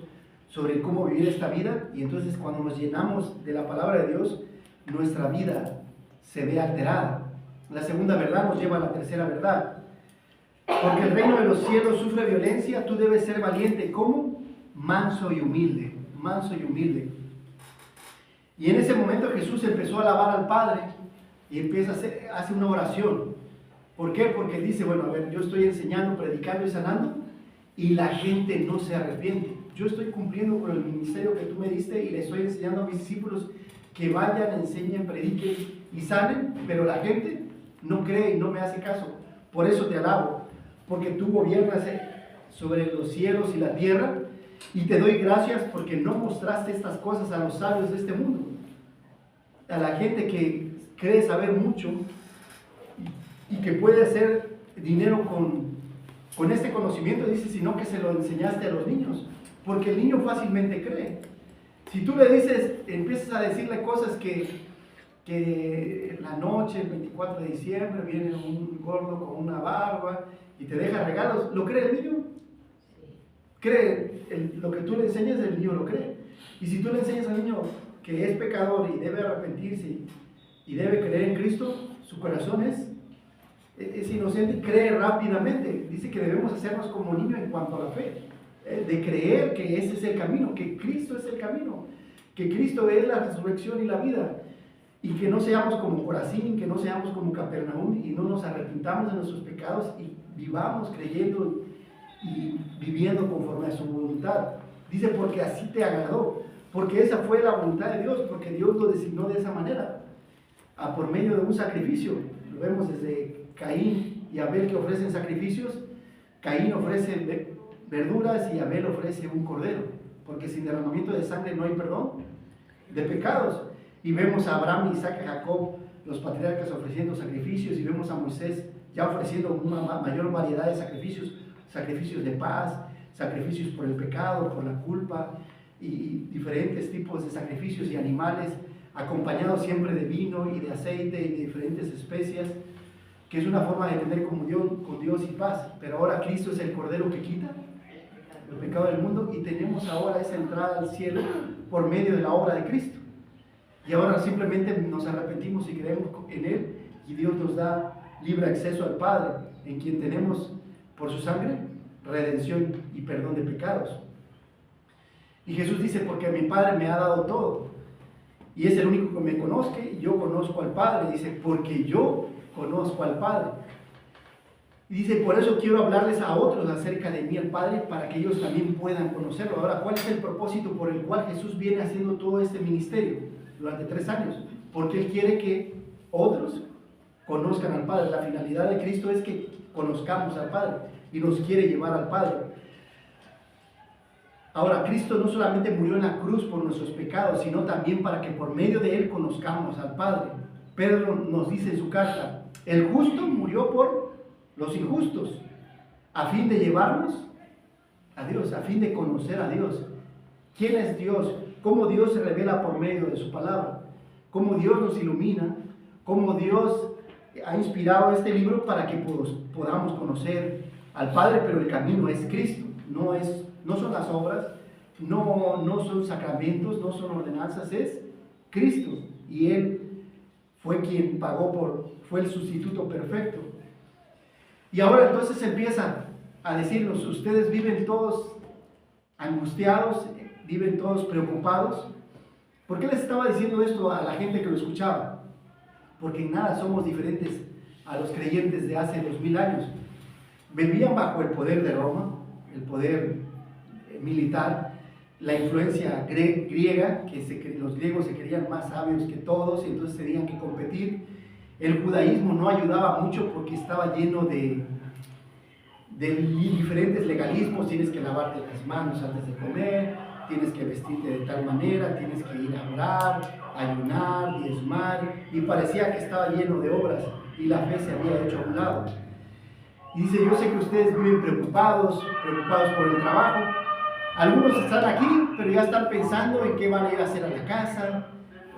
A: sobre cómo vivir esta vida. Y entonces cuando nos llenamos de la palabra de Dios, nuestra vida se ve alterada. La segunda verdad nos lleva a la tercera verdad. Porque el reino de los cielos sufre violencia, tú debes ser valiente. ¿Cómo? Manso y humilde. Manso y humilde. Y en ese momento Jesús empezó a alabar al Padre y empieza hace una oración. ¿Por qué? Porque dice, bueno, a ver, yo estoy enseñando, predicando y sanando y la gente no se arrepiente. Yo estoy cumpliendo con el ministerio que tú me diste y le estoy enseñando a mis discípulos que vayan, enseñen, prediquen y sanen, pero la gente no cree y no me hace caso. Por eso te alabo, porque tú gobiernas sobre los cielos y la tierra Y te doy gracias porque no mostraste estas cosas a los sabios de este mundo, a la gente que cree saber mucho y que puede hacer dinero con este conocimiento, dice, sino que se lo enseñaste a los niños, porque el niño fácilmente cree. Si tú le dices, empiezas a decirle cosas que la noche, el 24 de diciembre, viene un gordo con una barba y te deja regalos, ¿lo cree el niño? Cree, lo que tú le enseñas, el niño lo cree. Y si tú le enseñas al niño que es pecador y debe arrepentirse y debe creer en Cristo, su corazón es inocente y cree rápidamente. Dice que debemos hacernos como niños en cuanto a la fe, de creer que ese es el camino, que Cristo es el camino, que Cristo es la resurrección y la vida, y que no seamos como Corazín, que no seamos como Capernaum y no nos arrepintamos de nuestros pecados y vivamos creyendo y viviendo conforme a su voluntad. Dice, porque así te agradó, porque esa fue la voluntad de Dios, porque Dios lo designó de esa manera, por medio de un sacrificio. Lo vemos desde Caín y Abel, que ofrecen sacrificios. Caín ofrece verduras y Abel ofrece un cordero, porque sin derramamiento de sangre no hay perdón de pecados. Y vemos a Abraham, Isaac y Jacob, los patriarcas, ofreciendo sacrificios, y vemos a Moisés ya ofreciendo una mayor variedad de sacrificios, sacrificios de paz, sacrificios por el pecado, por la culpa, y diferentes tipos de sacrificios y animales, acompañados siempre de vino y de aceite y de diferentes especias, que es una forma de tener comunión con Dios y paz. Pero ahora Cristo es el Cordero que quita el pecado del mundo, y tenemos ahora esa entrada al cielo por medio de la obra de Cristo. Y ahora simplemente nos arrepentimos y creemos en Él, y Dios nos da libre acceso al Padre, en quien tenemos por su sangre redención y perdón de pecados. Y Jesús dice, porque mi Padre me ha dado todo, y es el único que me conozca, y yo conozco al Padre. Dice, porque yo conozco al Padre. Y dice, por eso quiero hablarles a otros acerca de mí, el Padre, para que ellos también puedan conocerlo. Ahora, ¿cuál es el propósito por el cual Jesús viene haciendo todo este ministerio durante 3 años? Porque Él quiere que otros conozcan al Padre. La finalidad de Cristo es que conozcamos al Padre y nos quiere llevar al Padre. Ahora, Cristo no solamente murió en la cruz por nuestros pecados, sino también para que por medio de Él conozcamos al Padre. Pedro nos dice en su carta, el justo murió por los injustos, a fin de llevarnos a Dios, a fin de conocer a Dios. ¿Quién es Dios? ¿Cómo Dios se revela por medio de su palabra? ¿Cómo Dios nos ilumina? ¿Cómo Dios ha inspirado este libro para que podamos conocer al Padre? Pero el camino es Cristo, no son las obras, no son sacramentos, no son ordenanzas, es Cristo. Y Él fue quien fue el sustituto perfecto. Y ahora entonces empieza a decirnos, ustedes viven todos angustiados, viven todos preocupados. ¿Por qué les estaba diciendo esto a la gente que lo escuchaba? Porque en nada somos diferentes a los creyentes de hace 2000 años. Vivían bajo el poder de Roma, el poder militar, la influencia griega, que los griegos se creían más sabios que todos y entonces tenían que competir. El judaísmo no ayudaba mucho porque estaba lleno de diferentes legalismos. Tienes que lavarte las manos antes de comer, tienes que vestirte de tal manera, tienes que ir a orar, ayunar, diezmar, y parecía que estaba lleno de obras y la fe se había hecho a un lado. Y dice, yo sé que ustedes viven preocupados por el trabajo. Algunos están aquí, pero ya están pensando en qué van a ir a hacer a la casa,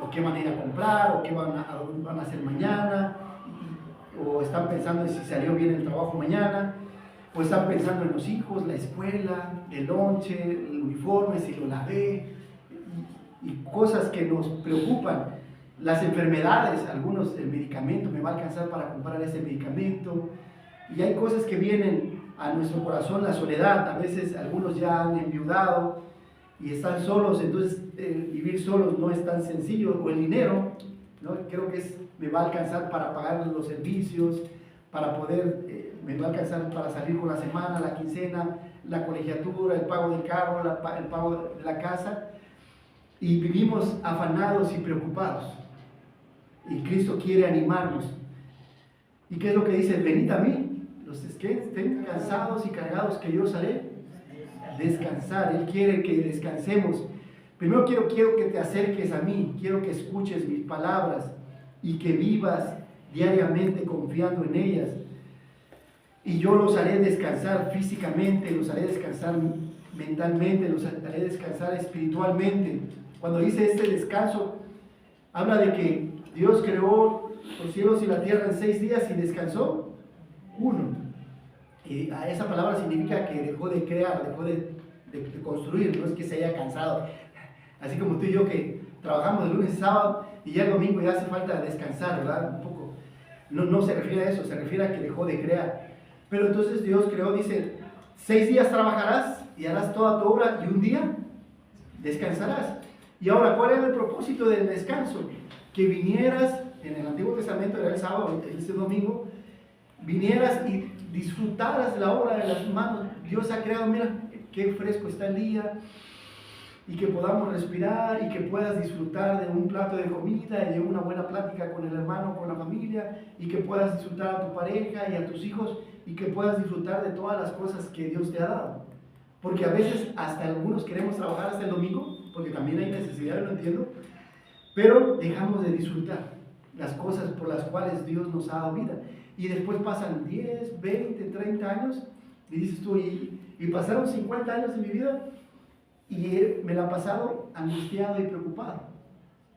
A: o qué van a ir a comprar, o qué van a hacer mañana, o están pensando en si salió bien el trabajo mañana, o están pensando en los hijos, la escuela, el lonche, el uniforme, si lo lavé, y cosas que nos preocupan. Las enfermedades, algunos, el medicamento, me va a alcanzar para comprar ese medicamento, y hay cosas que vienen a nuestro corazón, la soledad. A veces algunos ya han enviudado y están solos, entonces vivir solos no es tan sencillo. O el dinero, ¿no? Creo que me va a alcanzar para pagar los servicios, para poder, me va a alcanzar para salir con la semana, la quincena, la colegiatura, el pago del carro, el pago de la casa, y vivimos afanados y preocupados. Y Cristo quiere animarnos. ¿Y qué es lo que dice? Venid a mí, los que estén cansados y cargados, que yo os haré descansar. Él quiere que descansemos. Primero quiero que te acerques a mí, quiero que escuches mis palabras y que vivas diariamente confiando en ellas. Y yo los haré descansar físicamente, los haré descansar mentalmente, los haré descansar espiritualmente. Cuando dice este descanso, habla de que Dios creó los cielos y la tierra en 6 días y descansó 1. Y a esa palabra significa que dejó de crear, dejó de construir, no es que se haya cansado. Así como tú y yo que trabajamos de lunes a sábado y ya el domingo ya hace falta descansar, ¿verdad? Un poco. No se refiere a eso, se refiere a que dejó de crear. Pero entonces Dios creó, dice, 6 días trabajarás y harás toda tu obra y un día descansarás. Y ahora, ¿cuál era el propósito del descanso? Que vinieras, en el Antiguo Testamento era el sábado, este domingo, vinieras y disfrutaras la obra de las manos. Dios ha creado, mira, qué fresco está el día, y que podamos respirar y que puedas disfrutar de un plato de comida y de una buena plática con el hermano, con la familia, y que puedas disfrutar a tu pareja y a tus hijos, y que puedas disfrutar de todas las cosas que Dios te ha dado. Porque a veces hasta algunos queremos trabajar hasta el domingo, porque también hay necesidad, lo entiendo, pero dejamos de disfrutar las cosas por las cuales Dios nos ha dado vida. Y después pasan 10, 20, 30 años, y dices tú, y pasaron 50 años de mi vida, y me la he pasado angustiado y preocupado.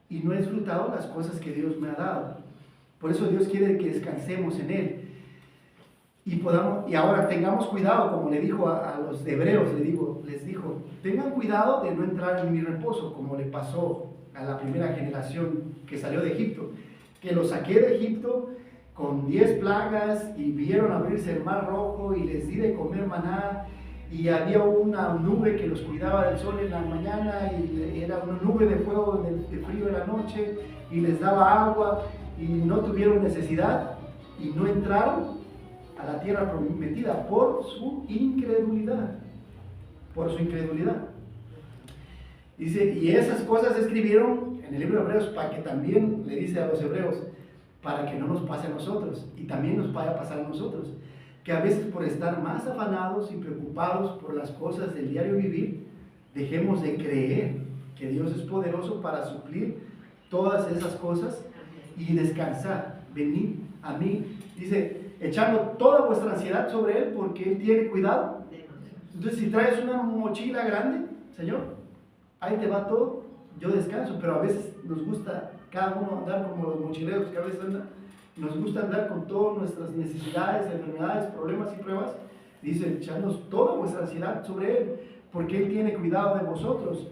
A: Y no he disfrutado las cosas que Dios me ha dado. Por eso Dios quiere que descansemos en Él. Y ahora tengamos cuidado, como le dijo a los hebreos, les dijo, tengan cuidado de no entrar en mi reposo, como le pasó a la primera generación que salió de Egipto. Que los saqué de Egipto con 10 plagas y vieron abrirse el mar rojo y les di de comer maná. Y había una nube que los cuidaba del sol en la mañana y era una nube de fuego de frío en la noche y les daba agua y no tuvieron necesidad y no entraron a la tierra prometida por su incredulidad. Por su incredulidad. Dice, y esas cosas escribieron en el libro de Hebreos para que también, le dice a los hebreos, para que no nos pase a nosotros y también nos vaya a pasar a nosotros. Que a veces por estar más afanados y preocupados por las cosas del diario vivir, dejemos de creer que Dios es poderoso para suplir todas esas cosas y descansar. Venid a mí, dice, echando toda vuestra ansiedad sobre Él porque Él tiene cuidado. Entonces si traes una mochila grande, Señor, ahí te va todo, yo descanso, pero a veces nos gusta cada uno andar como los mochileros que a veces andan. Nos gusta andar con todas nuestras necesidades, enfermedades, problemas y pruebas. Dice, echadnos toda vuestra ansiedad sobre Él, porque Él tiene cuidado de vosotros.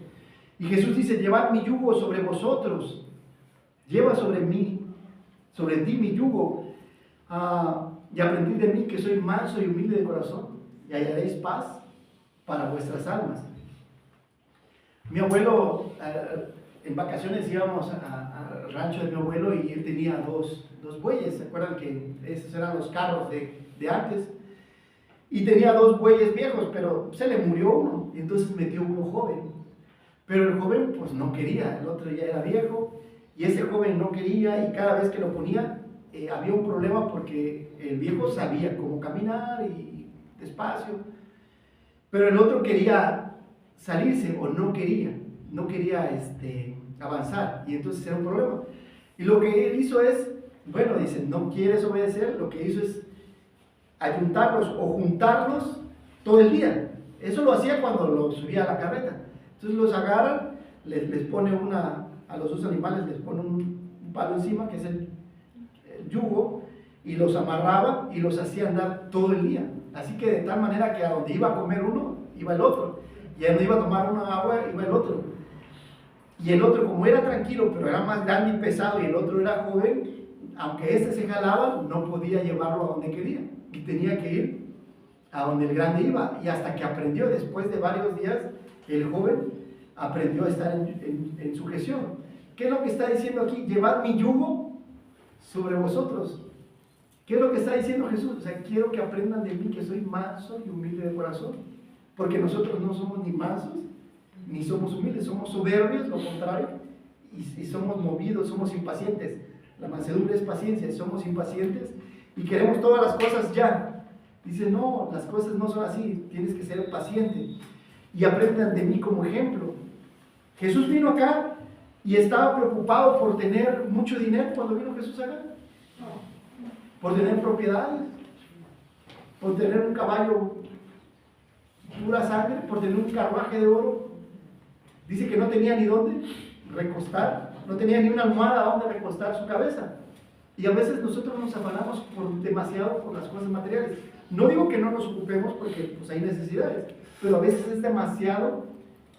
A: Y Jesús dice, llevad mi yugo sobre vosotros. Lleva sobre ti mi yugo. Y aprendid de mí que soy manso y humilde de corazón, y hallaréis paz para vuestras almas. Mi abuelo, en vacaciones íbamos al rancho de mi abuelo y él tenía dos bueyes. ¿Se acuerdan que esos eran los carros de antes? Y tenía 2 bueyes viejos, pero se le murió uno y entonces metió uno joven. Pero el joven pues no quería, el otro ya era viejo y ese joven no quería y cada vez que lo ponía había un problema porque el viejo sabía cómo caminar y despacio, pero el otro quería salirse o no quería avanzar y entonces era un problema. Y lo que él hizo es, bueno, dice, no quieres obedecer, lo que hizo es ayuntarlos o juntarlos todo el día. Eso lo hacía cuando los subía a la carreta. Entonces los agarran, les pone a los 2 animales les pone un palo encima, que es el yugo, y los amarraba y los hacía andar todo el día. Así que de tal manera que a donde iba a comer uno, iba el otro. Y a donde iba a tomar una agua, iba el otro. Y el otro, como era tranquilo, pero era más grande y pesado, y el otro era joven, aunque este se jalaba, no podía llevarlo a donde quería. Y tenía que ir a donde el grande iba. Y hasta que aprendió, después de varios días, el joven aprendió a estar en sujeción. ¿Qué es lo que está diciendo aquí? Llevad mi yugo sobre vosotros. ¿Qué es lo que está diciendo Jesús? O sea, quiero que aprendan de mí que soy manso y humilde de corazón. Porque nosotros no somos ni mansos, ni somos humildes, somos soberbios, lo contrario, y somos movidos, somos impacientes. La mansedumbre es paciencia, somos impacientes y queremos todas las cosas ya. Dice, no, las cosas no son así, tienes que ser paciente. y aprendan de mí como ejemplo. Jesús vino acá y estaba preocupado por tener mucho dinero cuando vino Jesús acá. Por tener propiedades, por tener un caballo pura sangre, por tener un carruaje de oro. Dice que no tenía ni dónde recostar, no tenía ni una almohada donde recostar su cabeza. Y a veces nosotros nos afanamos demasiado por las cosas materiales. No digo que no nos ocupemos porque pues, hay necesidades, pero a veces es demasiado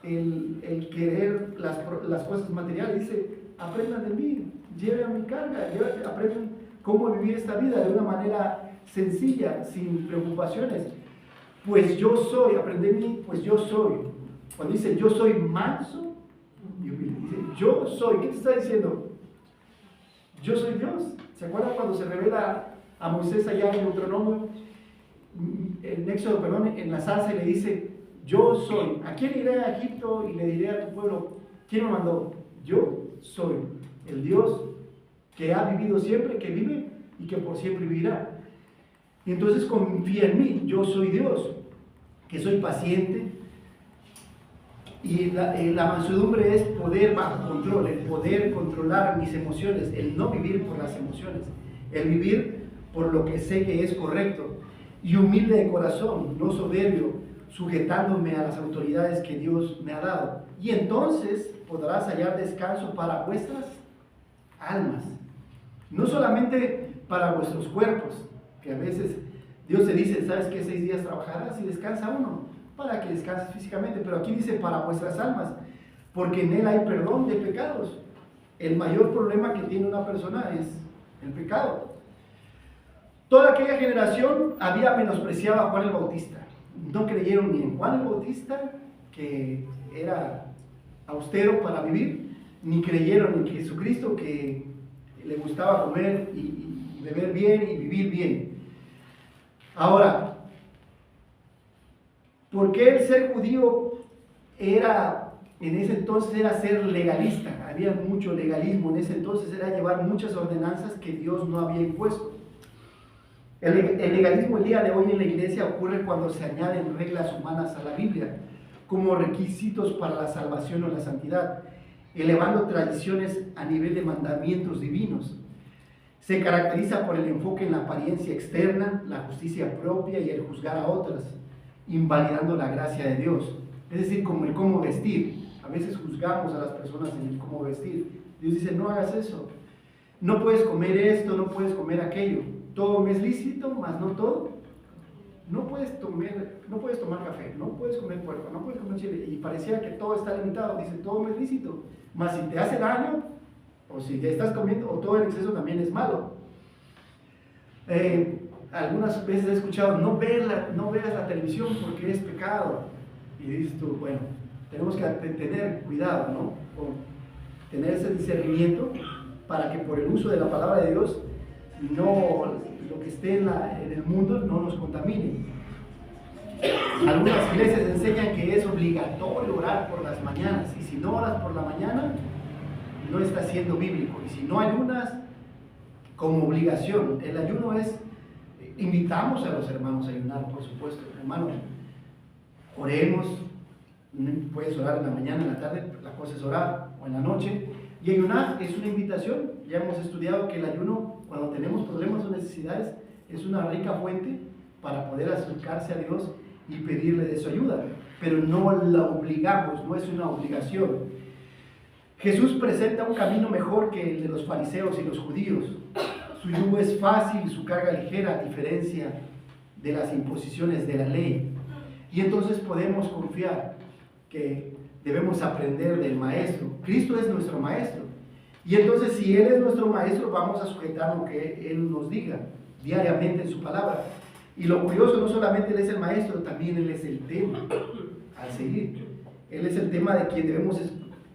A: el querer las cosas materiales. Dice, aprendan de mí, lleven mi carga, aprendan cómo vivir esta vida de una manera sencilla, sin preocupaciones. Pues yo soy, aprende de mí, pues yo soy. Cuando dice yo soy manso, dice yo soy, ¿qué te está diciendo? Yo soy Dios. ¿Se acuerdan cuando se revela a Moisés allá en Deuteronomio, en Éxodo, perdón, en la zarza y le dice, yo soy? ¿A quién iré a Egipto y le diré a tu pueblo? ¿Quién me mandó? Yo soy el Dios que ha vivido siempre, que vive y que por siempre vivirá. Y entonces confía en mí, yo soy Dios, que soy paciente. Y la mansedumbre es poder bajo control, el poder controlar mis emociones, el no vivir por las emociones, el vivir por lo que sé que es correcto. Y humilde de corazón, no soberbio, sujetándome a las autoridades que Dios me ha dado. Y entonces podrás hallar descanso para vuestras almas. No solamente para vuestros cuerpos, que a veces Dios te dice, ¿sabes qué? 6 días trabajarás y descansa uno, para que descanses físicamente, pero aquí dice para vuestras almas, porque en Él hay perdón de pecados. El mayor problema que tiene una persona es el pecado. Toda aquella generación había menospreciado a Juan el Bautista. No creyeron ni en Juan el Bautista, que era austero para vivir, ni creyeron en Jesucristo, que le gustaba comer y beber bien y vivir bien. Ahora, ¿por qué el ser judío en ese entonces era ser legalista? Había mucho legalismo en ese entonces, era llevar muchas ordenanzas que Dios no había impuesto. El legalismo el día de hoy en la iglesia ocurre cuando se añaden reglas humanas a la Biblia como requisitos para la salvación o la santidad, elevando tradiciones a nivel de mandamientos divinos. Se caracteriza por el enfoque en la apariencia externa, la justicia propia y el juzgar a otras, invalidando la gracia de Dios. Es decir, como el cómo vestir. A veces juzgamos a las personas en el cómo vestir. Dios dice, no hagas eso. No puedes comer esto, no puedes comer aquello. Todo me es lícito, mas no todo. No puedes tomar café, no puedes comer puerco, no puedes comer chile. Y parecía que todo está limitado. Dice, todo me es lícito. Mas si te hace daño, o si ya estás comiendo, o todo el exceso también es malo. Algunas veces he escuchado, no veas la televisión porque es pecado. Y dices tú, bueno, tenemos que tener cuidado, ¿no? O tener ese discernimiento para que por el uso de la palabra de Dios, lo que esté en el mundo no nos contamine. Algunas iglesias enseñan que es obligatorio orar por las mañanas, y si no oras por la mañana, no está siendo bíblico. Y si no ayunas, como obligación. El ayuno es, invitamos a los hermanos a ayunar, por supuesto. Hermanos, oremos, puedes orar en la mañana, en la tarde, la cosa es orar, o en la noche. Y ayunar es una invitación. Ya hemos estudiado que el ayuno, cuando tenemos problemas o necesidades, es una rica fuente para poder acercarse a Dios y pedirle de su ayuda. Pero no la obligamos, no es una obligación. Jesús presenta un camino mejor que el de los fariseos y los judíos. Su yugo es fácil, su carga ligera, a diferencia de las imposiciones de la ley. Y entonces podemos confiar que debemos aprender del Maestro. Cristo es nuestro Maestro. Y entonces, si Él es nuestro Maestro, vamos a sujetar lo que Él nos diga diariamente en su palabra. Y lo curioso, no solamente Él es el Maestro, también Él es el tema a seguir. Él es el tema de quien debemos,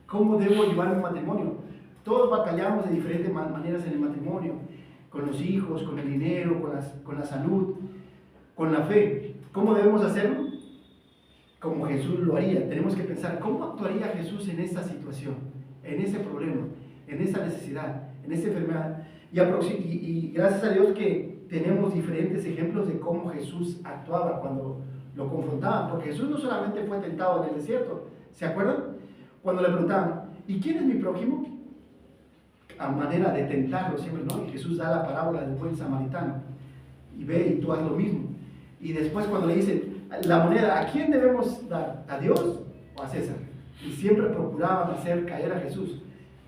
A: cómo debo llevar un matrimonio. Todos batallamos de diferentes maneras en el matrimonio, con los hijos, con el dinero, con la salud, con la fe. ¿Cómo debemos hacerlo? Como Jesús lo haría. Tenemos que pensar, ¿cómo actuaría Jesús en esta situación, en ese problema, en esa necesidad, en esa enfermedad? Y gracias a Dios que tenemos diferentes ejemplos de cómo Jesús actuaba cuando lo confrontaban, porque Jesús no solamente fue tentado en el desierto, ¿se acuerdan? Cuando le preguntaban, ¿y quién es mi prójimo? A manera de tentarlo siempre, ¿no? Y Jesús da la parábola del buen samaritano, y ve y tú haz lo mismo. Y después cuando le dicen, la moneda, ¿a quién debemos dar? ¿A Dios o a César? Y siempre procuraban hacer caer a Jesús.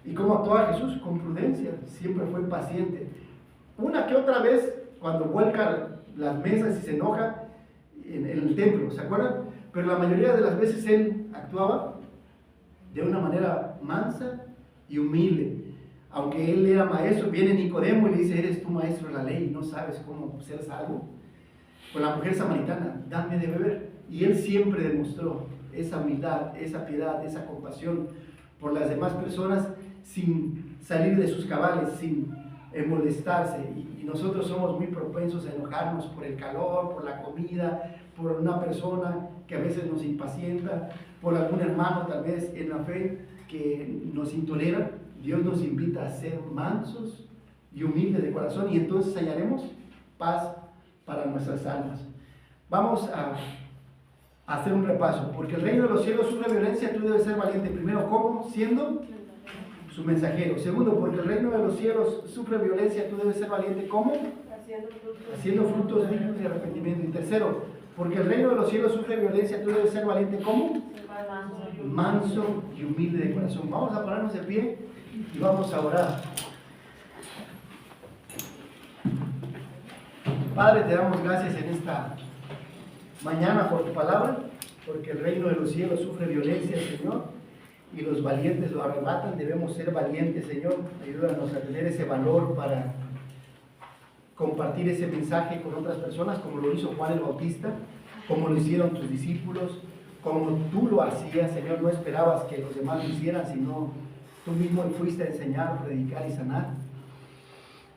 A: ¿Y cómo actuaba Jesús? Con prudencia, siempre fue paciente. Una que otra vez, cuando vuelca las mesas y se enoja en el templo, ¿se acuerdan? Pero la mayoría de las veces él actuaba de una manera mansa y humilde. Aunque él era maestro, viene Nicodemo y le dice, eres tú maestro de la ley, no sabes cómo ser salvo. Con la mujer samaritana, dame de beber. Y él siempre demostró esa humildad, esa piedad, esa compasión por las demás personas sin salir de sus cabales, sin molestarse. Y nosotros somos muy propensos a enojarnos por el calor, por la comida, por una persona que a veces nos impacienta, por algún hermano tal vez en la fe que nos intolera. Dios nos invita a ser mansos y humildes de corazón y entonces hallaremos paz para nuestras almas. Vamos a hacer un repaso. Porque el reino de los cielos sufre violencia, tú debes ser valiente. Primero, ¿cómo? Siendo su mensajero. Segundo, porque el reino de los cielos sufre violencia, tú debes ser valiente. ¿Cómo? Haciendo frutos dignos de arrepentimiento. Y tercero, porque el reino de los cielos sufre violencia, tú debes ser valiente. ¿Cómo? Manso y humilde de corazón. Vamos a ponernos de pie y vamos a orar. Padre, te damos gracias en esta mañana por tu palabra, porque el reino de los cielos sufre violencia, Señor, y los valientes lo arrebatan. Debemos ser valientes, Señor. Ayúdanos a tener ese valor para compartir ese mensaje con otras personas, como lo hizo Juan el Bautista, como lo hicieron tus discípulos, como tú lo hacías, Señor. No esperabas que los demás lo hicieran, sino tú mismo fuiste a enseñar, predicar y sanar.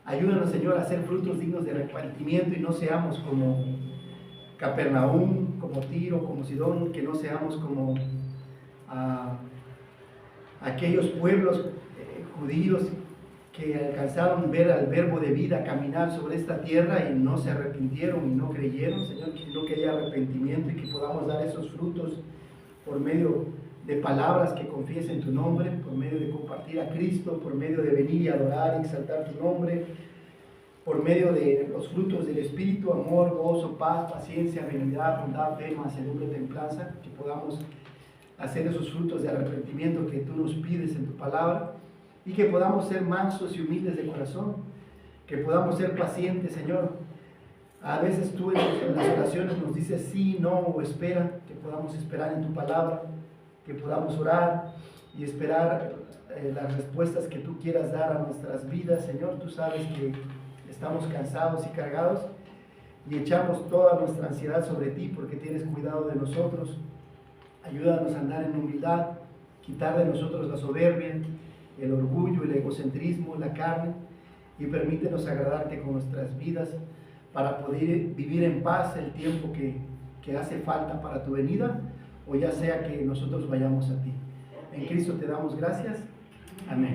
A: Ayúdanos, Señor, a hacer frutos dignos de arrepentimiento y no seamos como Capernaum, como Tiro, como Sidón, que no seamos como aquellos pueblos judíos que alcanzaron ver al verbo de vida caminar sobre esta tierra y no se arrepintieron y no creyeron, Señor, sino que haya arrepentimiento y que podamos dar esos frutos por medio de palabras que confiesen tu nombre, por medio de compartir a Cristo, por medio de venir y adorar y exaltar tu nombre, por medio de los frutos del Espíritu, amor, gozo, paz, paciencia, benignidad, bondad, fe, mansedumbre, templanza, que podamos hacer esos frutos de arrepentimiento que tú nos pides en tu palabra y que podamos ser mansos y humildes de corazón, que podamos ser pacientes, Señor. A veces tú en las oraciones nos dices sí, no o espera, que podamos esperar en tu palabra, que podamos orar y esperar las respuestas que tú quieras dar a nuestras vidas, Señor. Tú sabes que estamos cansados y cargados y echamos toda nuestra ansiedad sobre ti porque tienes cuidado de nosotros. Ayúdanos a andar en humildad, quitar de nosotros la soberbia, el orgullo, el egocentrismo, la carne, y permítenos agradarte con nuestras vidas para poder vivir en paz el tiempo que hace falta para tu venida, o ya sea que nosotros vayamos a ti. En Cristo te damos gracias. Amén.